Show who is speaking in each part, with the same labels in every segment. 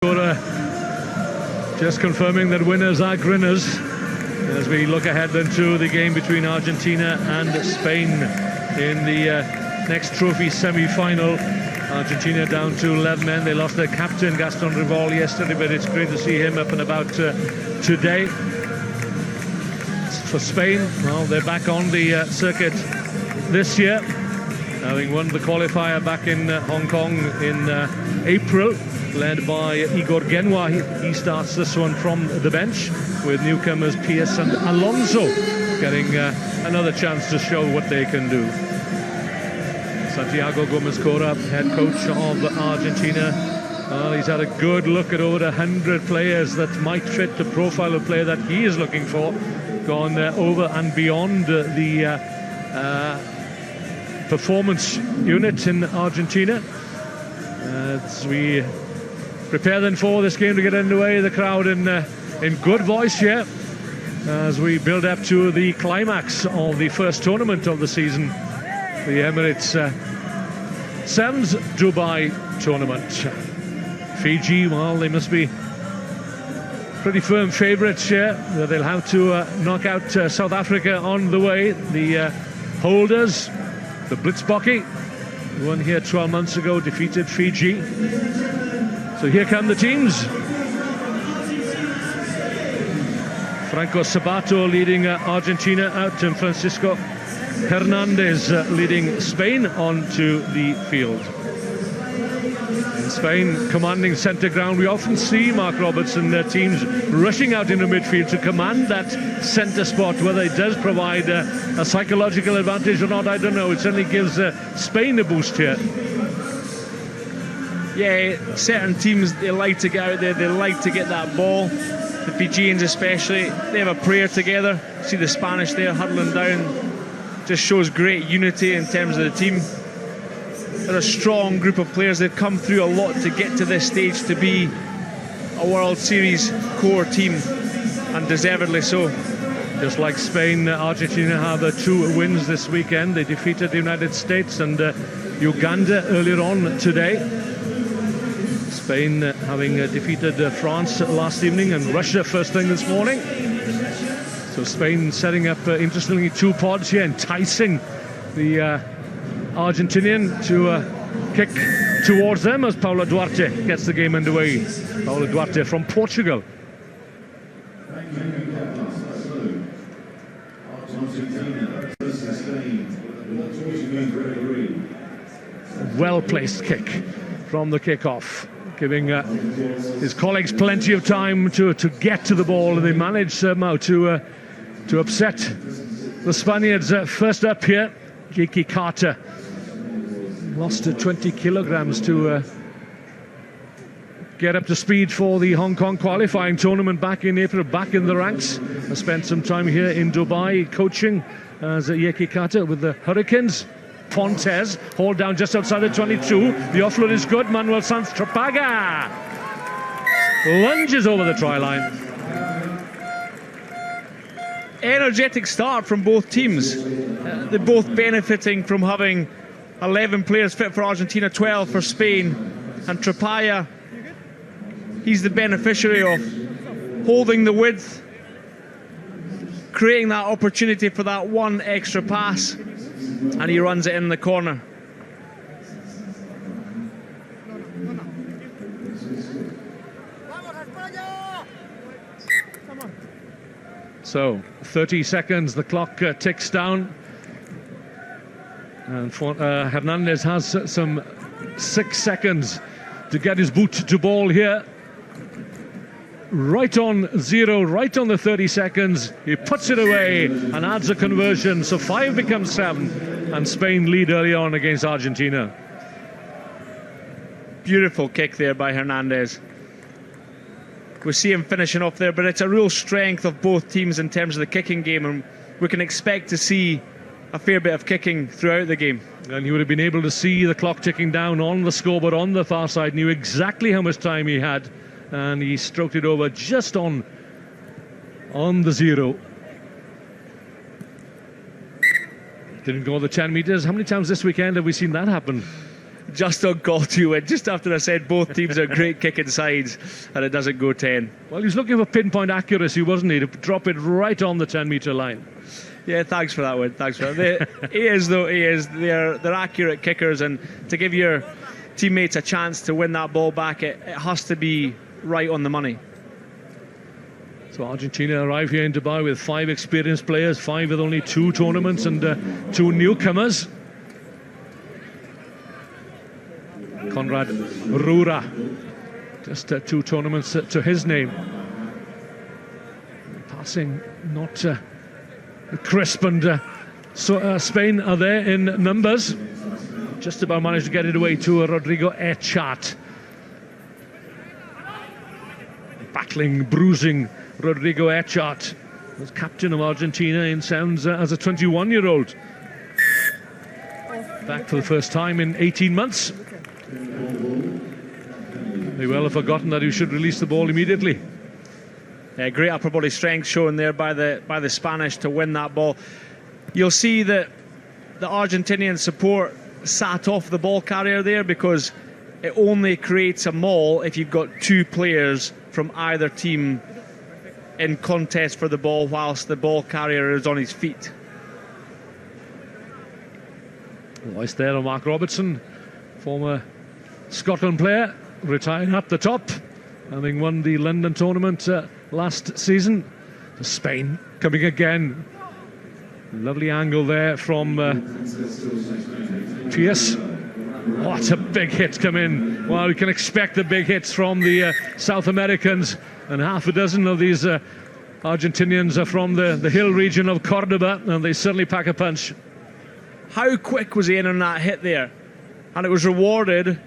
Speaker 1: Just confirming that winners are grinners as we look ahead into the game between Argentina and Spain in the next trophy semi-final. Argentina down to 11 men. They lost their captain Gaston Rival yesterday, but it's great to see him up and about today. For Spain, well, they're back on the circuit this year, having won the qualifier back in Hong Kong in April, led by Igor Genoa. He starts this one from the bench, with newcomers Pierce and Alonso getting another chance to show what they can do. Santiago Gomez-Cora, head coach of Argentina, he's had a good look at over 100 players that might fit the profile of player that he is looking for, gone over and beyond the performance unit in Argentina. As we prepare then for this game to get underway, the crowd in good voice here as we build up to the climax of the first tournament of the season, the Emirates Sevens Dubai tournament. Fiji, well, they must be pretty firm favourites here. They'll have to knock out South Africa on the way. The holders, the Blitzbokke, who won here 12 months ago, defeated Fiji. So here come the teams. Franco Sabato leading Argentina out, and Francisco Hernandez leading Spain onto the field. In Spain, commanding centre ground, we often see Mark Roberts and their teams rushing out into midfield to command that centre spot. Whether it does provide a psychological advantage or not, I don't know. It certainly gives Spain a boost here.
Speaker 2: Yeah, certain teams, they like to get out there, they like to get that ball. The Fijians especially, they have a prayer together. See the Spanish there huddling down. Just shows great unity in terms of the team. They're a strong group of players. They've come through a lot to get to this stage to be a World Series core team, and deservedly so.
Speaker 1: Just like Spain, Argentina have 2 wins this weekend. They defeated the United States and Uganda earlier on today. Spain having defeated France last evening and Russia first thing this morning. So Spain setting up, interestingly, 2 pods here, enticing the Argentinian to kick towards them as Paulo Duarte gets the game underway. Paulo Duarte from Portugal. Well-placed kick from the kickoff, giving his colleagues plenty of time to get to the ball, and they manage somehow to upset the Spaniards. First up here, Jiki Carter lost 20 kilograms to get up to speed for the Hong Kong qualifying tournament back in April, back in the ranks. I spent some time here in Dubai coaching as Jiki Carter with the Hurricanes. Fontes, hold down just outside the 22. The offload is good. Manuel Sanz Trapaga lunges over the try line.
Speaker 2: Energetic start from both teams. They're both benefiting from having 11 players fit for Argentina, 12 for Spain. And Trapaga, he's the beneficiary of holding the width, creating that opportunity for that one extra pass, and he runs it in the corner.
Speaker 1: So 30 seconds, the clock ticks down, and Hernandez has some 6 seconds to get his boot to ball here. Right on 0, right on the 30 seconds, he puts it away and adds a conversion, so 5 becomes 7, and Spain lead early on against Argentina.
Speaker 2: Beautiful kick there by Hernandez. We see him finishing off there, but it's a real strength of both teams in terms of the kicking game, and we can expect to see a fair bit of kicking throughout the game.
Speaker 1: And he would have been able to see the clock ticking down on the scoreboard on the far side, knew exactly how much time he had, and he stroked it over just on the 0. Didn't go the 10 meters. How many times this weekend have we seen that happen?
Speaker 2: just on call to win, just after I said both teams are great kicking sides, and it doesn't go 10.
Speaker 1: Well, he was looking for pinpoint accuracy, wasn't he, to drop it right on the 10-metre line.
Speaker 2: Yeah, thanks for that one. Thanks for that. He is. They're accurate kickers, and to give your teammates a chance to win that ball back, it has to be right on the money.
Speaker 1: So Argentina arrive here in Dubai with 5 experienced players, 5 with only 2 tournaments and 2 newcomers. Conrad Rura, just 2 tournaments to his name. Passing not crisp, and Spain are there in numbers. Just about managed to get it away to Rodrigo Echat. Battling, bruising Rodrigo Echat was captain of Argentina in sounds as a 21-year-old. Back for the first time in 18 months. They well have forgotten that he should release the ball immediately.
Speaker 2: Yeah, great upper body strength shown there by the Spanish to win that ball. You'll see that the Argentinian support sat off the ball carrier there, because it only creates a maul if you've got 2 players from either team in contest for the ball whilst the ball carrier is on his feet.
Speaker 1: Voice there on Mark Robertson, former Scotland player, retiring at the top, having won the London tournament last season. So Spain coming again. Lovely angle there from Pierce. What a big hit come in. Well, we can expect the big hits from the South Americans, and half a dozen of these Argentinians are from the hill region of Cordoba, and they certainly pack a punch.
Speaker 2: How quick was he in on that hit there? And it was rewarded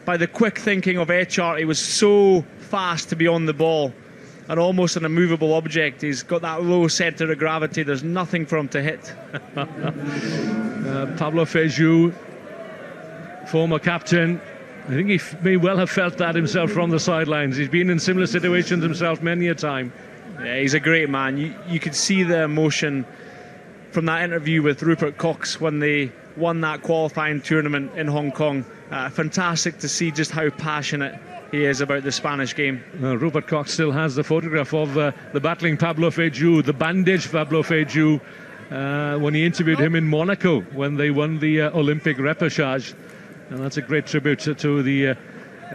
Speaker 2: by the quick thinking of Echart. He was so fast to be on the ball, and almost an immovable object. He's got that low centre of gravity. There's nothing for him to hit.
Speaker 1: Pablo Feijó, former captain, I think he may well have felt that himself from the sidelines. He's been in similar situations himself many a time.
Speaker 2: Yeah, he's a great man. You could see the emotion from that interview with Rupert Cox when they won that qualifying tournament in Hong Kong. Fantastic to see just how passionate he is about the Spanish game.
Speaker 1: Rupert Cox still has the photograph of the battling Pablo Feijó, the bandaged Pablo Feijó, when he interviewed him in Monaco when they won the Olympic repechage. And that's a great tribute to the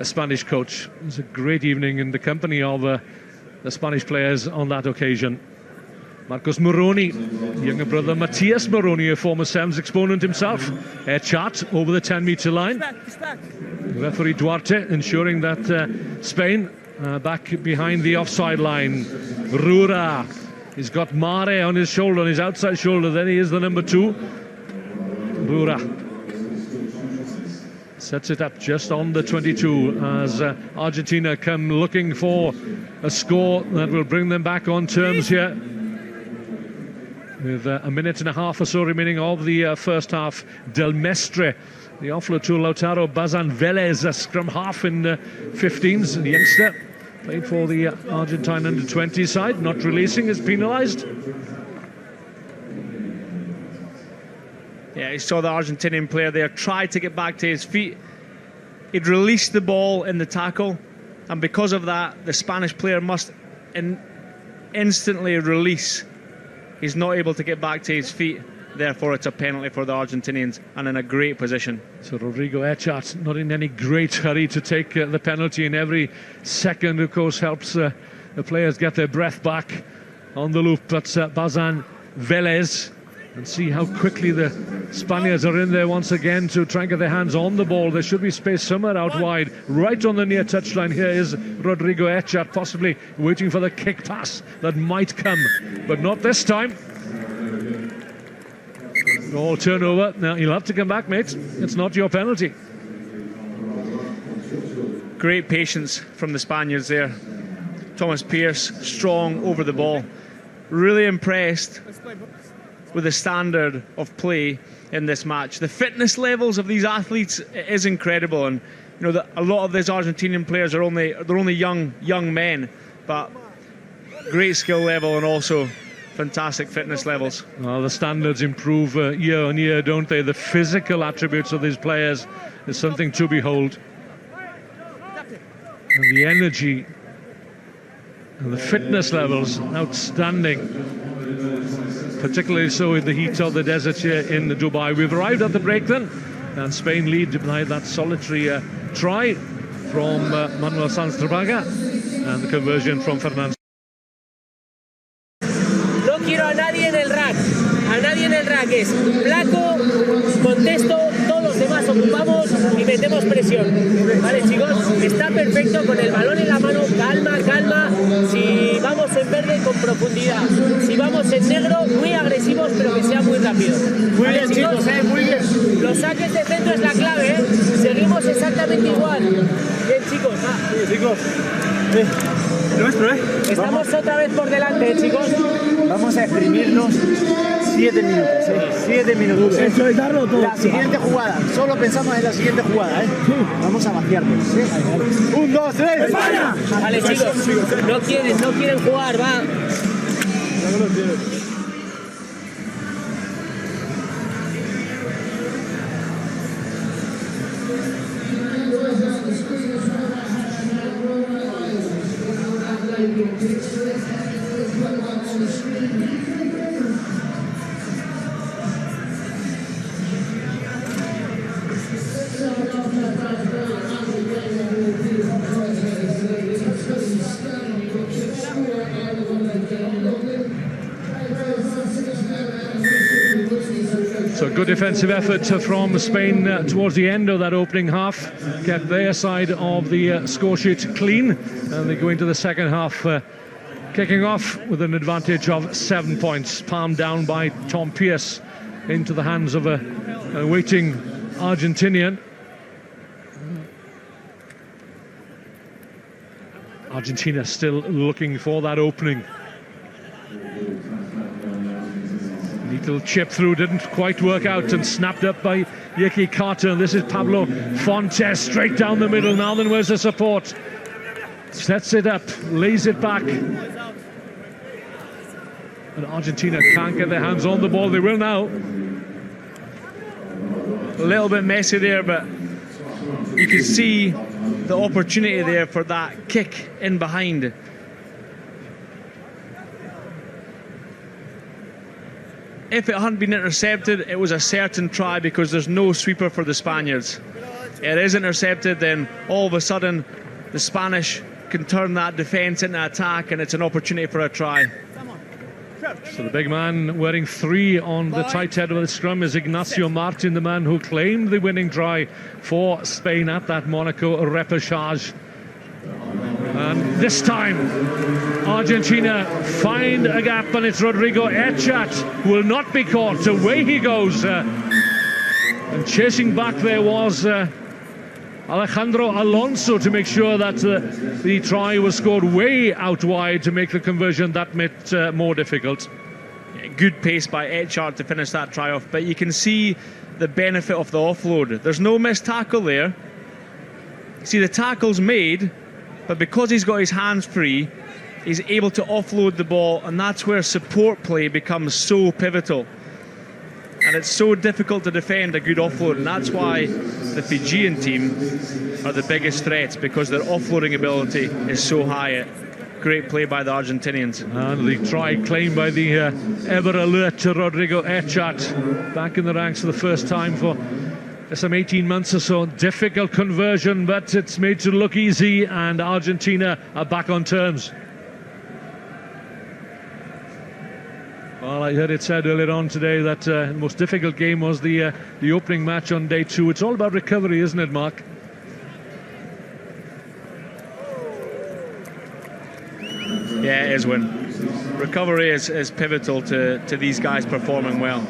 Speaker 1: Spanish coach. It was a great evening in the company of the Spanish players on that occasion. Marcos Moroni, younger brother Matias Moroni, a former Sevens exponent himself. Echat over the 10-metre line. Referee Duarte ensuring that Spain back behind the offside line. Rura, he's got Mare on his shoulder, on his outside shoulder. Then he is the number 2. Rura sets it up just on the 22 as Argentina come looking for a score that will bring them back on terms here. With a minute and a half or so remaining of the first half. Del Mestre, the offload to Lautaro Bazan Velez, a scrum half in 15s, the youngster, played for the Argentine under-20 side, not releasing, is penalised.
Speaker 2: Yeah, he saw the Argentinian player there, tried to get back to his feet. He'd released the ball in the tackle, and because of that, the Spanish player must instantly release. He's not able to get back to his feet. Therefore, it's a penalty for the Argentinians, and in a great position.
Speaker 1: So Rodrigo Echat not in any great hurry to take the penalty, and every second, of course, helps the players get their breath back on the loop. But Bazan Velez, and see how quickly the Spaniards are in there once again to try and get their hands on the ball. There should be space somewhere out wide, right on the near touchline. Here is Rodrigo Echat, possibly waiting for the kick pass that might come, but not this time. All turnover. Now you'll have to come back, mate. It's not your penalty.
Speaker 2: Great patience from the Spaniards there. Thomas Pierce, strong over the ball. Really impressed with the standard of play in this match. The fitness levels of these athletes is incredible, and you know a lot of these Argentinian players are only young men, but great skill level, and also fantastic fitness levels.
Speaker 1: Well, the standards improve year on year, don't they? The physical attributes of these players is something to behold. And the energy and the fitness levels, outstanding. Particularly so in the heat of the desert here in Dubai. We've arrived at the break then, and Spain lead by that solitary try from Manuel Sanz-Trabaga, and the conversion from Fernando.
Speaker 3: No quiero a nadie en el rack. A nadie en el rack. Es flaco, contesto, todos los demás ocupamos y metemos presión. Vale, chicos, está perfecto con el balón en la mano. Calma, calma. Si vamos en verde, con profundidad. Si vamos en negro, muy agresivos, pero que sea muy rápido.
Speaker 4: Muy
Speaker 3: vale,
Speaker 4: bien, chicos, muy bien.
Speaker 3: Los saques de centro es la clave, ¿eh? Seguimos exactamente igual. Bien, chicos, va.
Speaker 4: Chicos, nuestro, ¿eh?
Speaker 3: Estamos otra vez por delante, chicos.
Speaker 4: Vamos a exprimirnos 7 minutos, 7 minutos. Soltarlo todo. La siguiente jugada, solo pensamos en la siguiente jugada, ¿eh? Vamos a vaciarnos, ¿sí? 1, 2, 3, ¡España!
Speaker 3: Vale, chicos, no quieren jugar, va.
Speaker 1: So good defensive effort from Spain towards the end of that opening half, kept their side of the score sheet clean, and they go into the second half kicking off with an advantage of 7 points, palmed down by Tom Pearce into the hands of a waiting Argentinian. Argentina still looking for that opening. Little chip through, didn't quite work out, and snapped up by Yiki Carter. And this is Pablo Fontes straight down the middle. Now then, where's the support? Sets it up, lays it back. And Argentina can't get their hands on the ball. They will now.
Speaker 2: A little bit messy there, but you can see the opportunity there for that kick in behind. If it hadn't been intercepted, it was a certain try because there's no sweeper for the Spaniards. It is intercepted, then all of a sudden the Spanish can turn that defence into attack, and it's an opportunity for a try.
Speaker 1: So the big man wearing 3 on the tight head of the scrum is Ignacio Martin, the man who claimed the winning try for Spain at that Monaco repechage. And this time Argentina find a gap, and it's Rodrigo Echat who will not be caught. Away he goes, and chasing back there was Alejandro Alonso to make sure that the try was scored way out wide to make the conversion that bit more difficult.
Speaker 2: Yeah, good pace by Echat to finish that try off, but you can see the benefit of the offload. There's no missed tackle there. See, the tackle's made, but because he's got his hands free, he's able to offload the ball, and that's where support play becomes so pivotal. And it's so difficult to defend a good offload, and that's why the Fijian team are the biggest threats, because their offloading ability is so high. Great play by the Argentinians.
Speaker 1: And the try claimed by the ever alert Rodrigo Echat, back in the ranks for the first time for some 18 months or so. Difficult conversion, but it's made to look easy, and Argentina are back on terms. Well, I heard it said earlier on today that the most difficult game was the opening match on day 2. It's all about recovery, isn't it, Mark?
Speaker 2: Yeah, it is, Win. Recovery is pivotal to these guys performing well.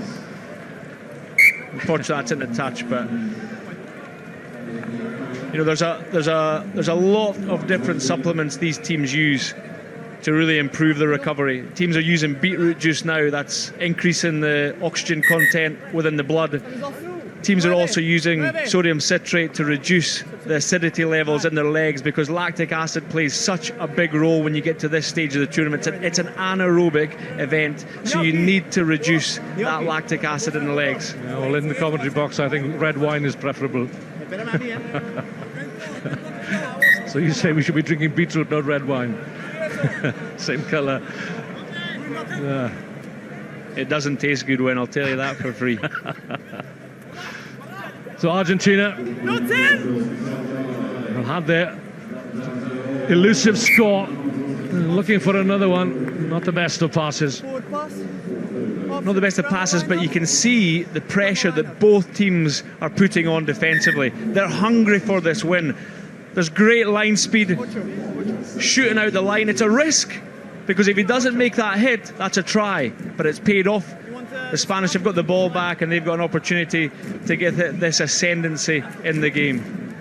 Speaker 2: Unfortunately, that's in the touch, but you know, there's a lot of different supplements these teams use to really improve the recovery. Teams are using beetroot juice now. That's increasing the oxygen content within the blood. teams are also using sodium citrate to reduce the acidity levels in their legs, because lactic acid plays such a big role when you get to this stage of the tournament. It's an anaerobic event, so you need to reduce that lactic acid in the legs.
Speaker 1: Yeah, well, in the commentary box, I think red wine is preferable. So you say we should be drinking beetroot, not red wine. Same colour. Yeah.
Speaker 2: It doesn't taste good, when I'll tell you that for free.
Speaker 1: So Argentina had their elusive score, looking for another one. Not the best of passes.
Speaker 2: Not the best of passes, but you can see the pressure that both teams are putting on defensively. They're hungry for this win. There's great line speed, shooting out the line. It's a risk, because if he doesn't make that hit, that's a try, but it's paid off. The Spanish have got the ball back, and they've got an opportunity to get this ascendancy in the game.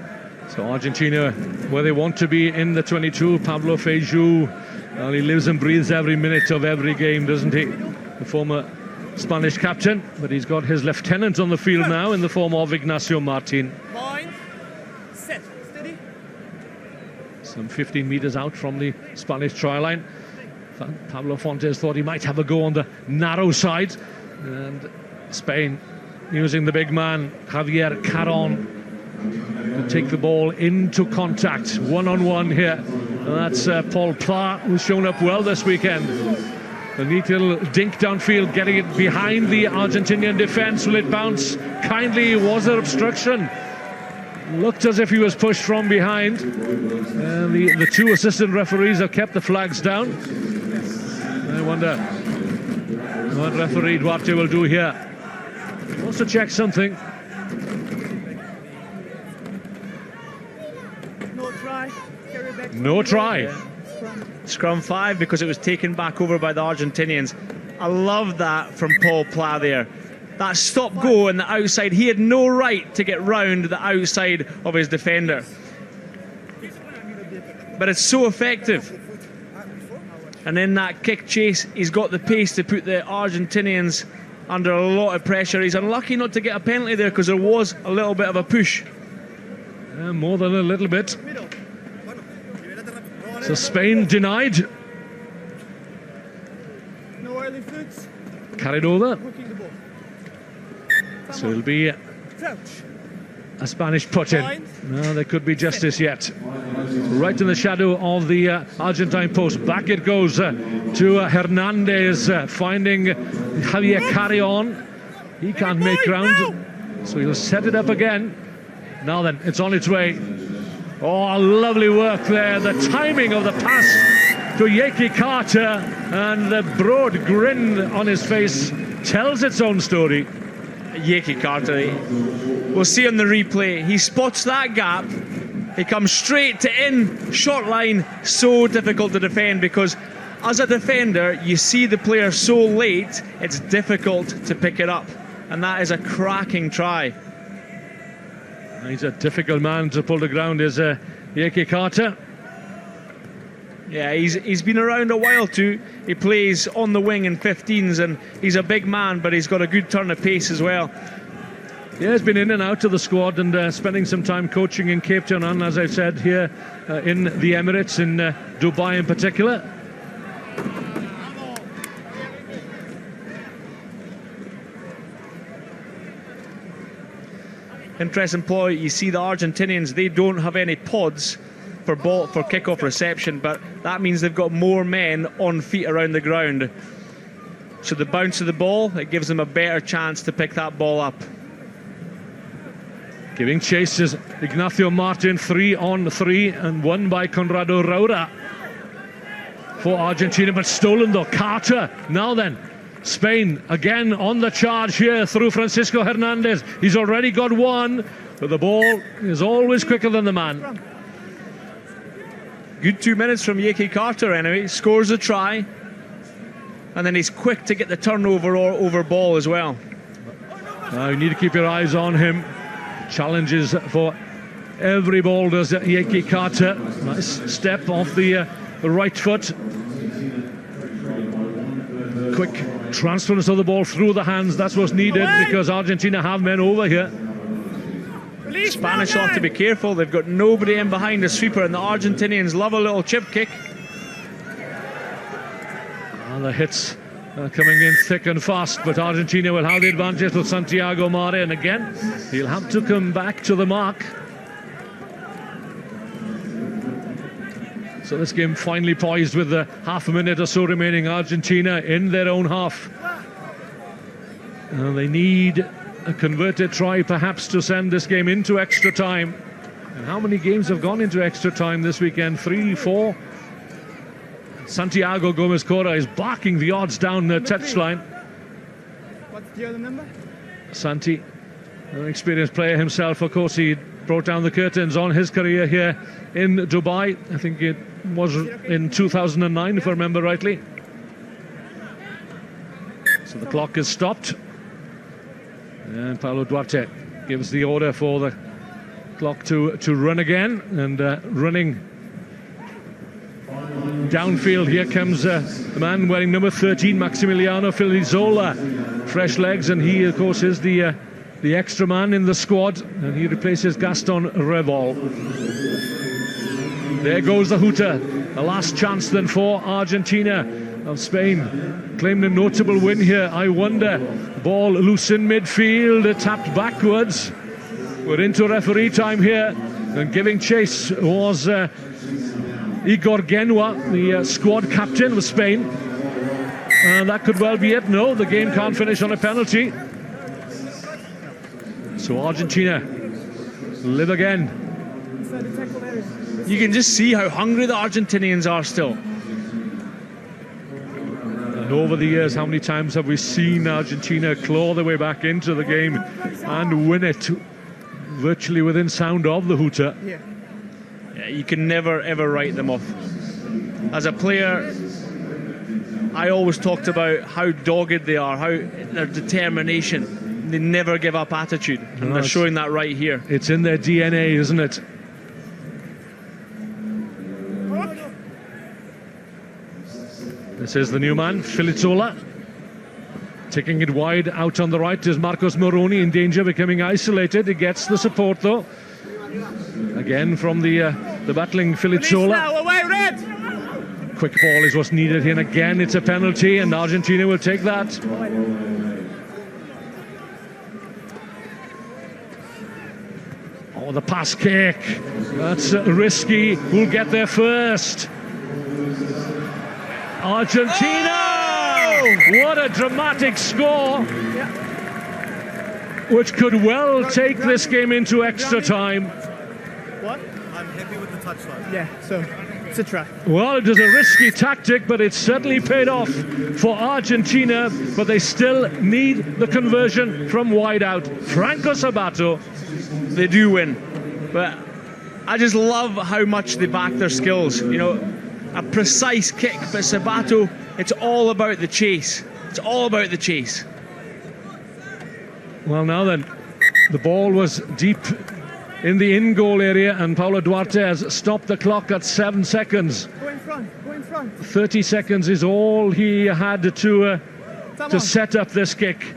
Speaker 1: So Argentina, where they want to be in the 22. Pablo Feijó, well, he lives and breathes every minute of every game, doesn't he? The former Spanish captain, but he's got his lieutenant on the field now in the form of Ignacio Martin.
Speaker 3: Set, steady.
Speaker 1: Some 15 metres out from the Spanish try line. Pablo Fontes thought he might have a go on the narrow side, and Spain using the big man Javier Caron to take the ball into contact, one-on-one here. And that's Paul Pla, who's shown up well this weekend. A neat little dink downfield, getting it behind the Argentinian defence. Will it bounce kindly? Was there obstruction? Looked as if he was pushed from behind. And the two assistant referees have kept the flags down. I wonder what referee Duarte will do here. He wants to check something.
Speaker 3: No try. Carry back.
Speaker 1: No try.
Speaker 2: Yeah. Scrum 5, because it was taken back over by the Argentinians. I love that from Paul Pla there. That stop-go on the outside. He had no right to get round the outside of his defender. But it's so effective. And in that kick chase, he's got the pace to put the Argentinians under a lot of pressure. He's unlucky not to get a penalty there, because there was a little bit of a push.
Speaker 1: More than a little bit. So Spain denied.
Speaker 3: No early foots.
Speaker 1: Carried over.
Speaker 3: Hooking the ball.
Speaker 1: So it'll be a Spanish put-in. No, there could be justice yet. Right in the shadow of the Argentine post. Back it goes to Hernandez, finding Javier Carrion. He can't make ground, so he'll set it up again. Now then, it's on its way. Oh, lovely work there. The timing of the pass to Yeki Carter, and the broad grin on his face tells its own story.
Speaker 2: Yeki Carter, we'll see on the replay, he spots that gap, he comes straight to in, short line. So difficult to defend, because as a defender you see the player so late, it's difficult to pick it up, and that is a cracking try.
Speaker 1: He's a difficult man to pull to ground, is Yeki Carter.
Speaker 2: Yeah, he's been around a while too. He plays on the wing in 15s, and he's a big man, but he's got a good turn of pace as well.
Speaker 1: Yeah, he's been in and out of the squad, and spending some time coaching in Cape Town, and as I've said, here in the Emirates, in Dubai in particular.
Speaker 2: Interesting point. You see the Argentinians, they don't have any pods for kickoff reception, but that means they've got more men on feet around the ground. So the bounce of the ball, it gives them a better chance to pick that ball up.
Speaker 1: Giving chase is Ignacio Martin, 3-on-3, and won by Conrado Raura for Argentina, but stolen though. Carter, now then. Spain again on the charge here through Francisco Hernandez. He's already got one, but the ball is always quicker than the man.
Speaker 2: Good 2 minutes from Yeki Carter anyway. Scores a try, and then he's quick to get the turnover or over ball as well.
Speaker 1: Now you need to keep your eyes on him. Challenges for every ball, does Yeki Carter. Nice step off the right foot. Quick transference of the ball through the hands. That's what's needed, because Argentina have men over here.
Speaker 2: Spanish ought to be careful. They've got nobody in behind the sweeper, and the Argentinians love a little chip kick.
Speaker 1: And the hits are coming in thick and fast, but Argentina will have the advantage with Santiago Mare, and again he'll have to come back to the mark. So this game finally poised with the half a minute or so remaining. Argentina in their own half. And they need a converted try perhaps to send this game into extra time. And how many games have gone into extra time this weekend? 3, 4? Santiago Gomez Cora is barking the odds down the touchline.
Speaker 5: What's the other number?
Speaker 1: Santi, an experienced player himself, of course. He brought down the curtains on his career here in Dubai. I think it was in 2009, if I remember rightly. So the clock is stopped. And Paulo Duarte gives the order for the clock to run again. And running downfield, here comes the man wearing number 13, Maximiliano Filizola. Fresh legs, and he, of course, is the extra man in the squad, and he replaces Gaston Revol. There goes the hooter. The last chance then for Argentina of Spain. Claimed a notable win here. I wonder. Ball loose in midfield, tapped backwards. We're into referee time here, and giving chase was Igor Genua, the squad captain of Spain. And that could well be it. No, the game can't finish on a penalty. So Argentina live again.
Speaker 2: You can just see how hungry the Argentinians are still.
Speaker 1: And over the years, how many times have we seen Argentina claw their way back into the game and win it virtually within sound of the hooter?
Speaker 2: Yeah, you can never ever write them off. As a player, I always talked about how dogged they are, how their determination. They never give up attitude, and they're showing that right here.
Speaker 1: It's in their DNA, isn't it? This is the new man, Filizola. Taking it wide out on the right is Marcos Moroni, in danger of becoming isolated. He gets the support though. Again from the battling Filizola. Quick ball is what's needed here, and again it's a penalty, and Argentina will take that. Oh, the pass kick. That's risky. Who'll get there first? Argentina! Oh! What a dramatic score! Which could well take this game into extra time.
Speaker 5: What?
Speaker 4: I'm happy with the touchline.
Speaker 5: Yeah, so it's a try.
Speaker 1: Well, it was a risky tactic, but it certainly paid off for Argentina, but they still need the conversion from wide out. Franco Sabato.
Speaker 2: They do win, but I just love how much they back their skills. You know, a precise kick, but Sabato, it's all about the chase. It's all about the chase.
Speaker 1: Well, now then, the ball was deep in the in-goal area, and Paulo Duarte has stopped the clock at 7 seconds.
Speaker 5: Go in front, go in front.
Speaker 1: 30 seconds is all he had to set up this kick.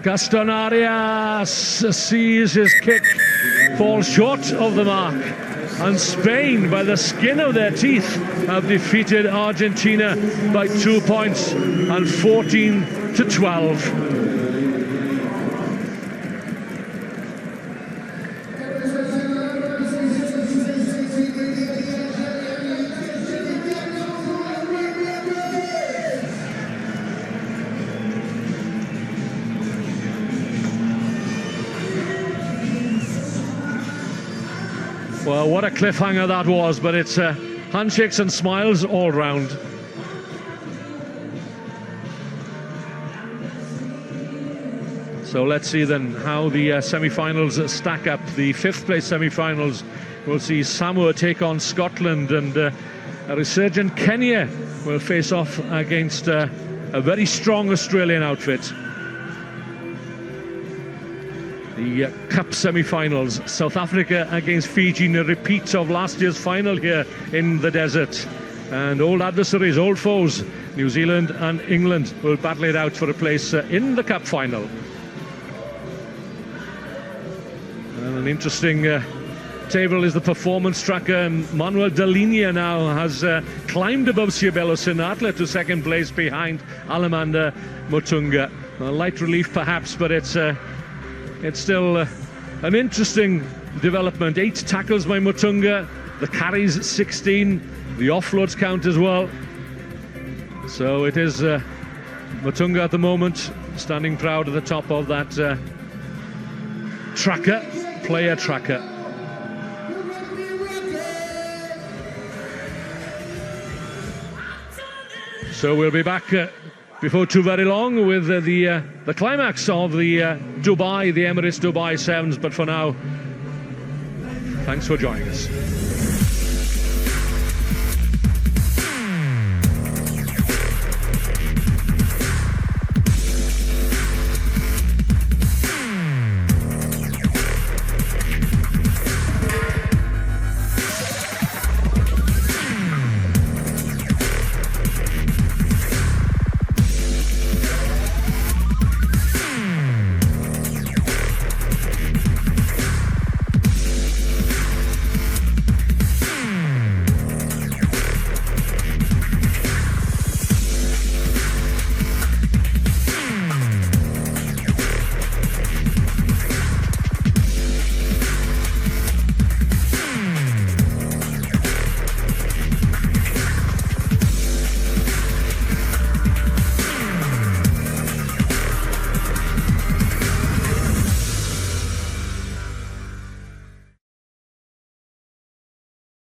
Speaker 1: Gaston Arias sees his kick fall short of the mark, and Spain, by the skin of their teeth, have defeated Argentina by 2 points and 14-12. Well, what a cliffhanger that was, but it's handshakes and smiles all round. So let's see then how the semi-finals stack up. The fifth place semi-finals will see Samoa take on Scotland, and a resurgent Kenya will face off against a very strong Australian outfit. The Cup semi-finals, South Africa against Fiji in a repeat of last year's final here in the desert. And old adversaries, old foes, New Zealand and England will battle it out for a place in the cup final. And an interesting table is the performance tracker. Manuel de Linea now has climbed above Ciabello Sinatla to second place behind Alamanda Mutunga. A light relief perhaps, but it's still an interesting development. 8 tackles by Mutunga, the carries 16, the offloads count as well. So it is Mutunga at the moment standing proud at the top of that player tracker. So we'll be back before too very long with the climax of the Emirates Dubai Sevens. But for now, thanks for joining us.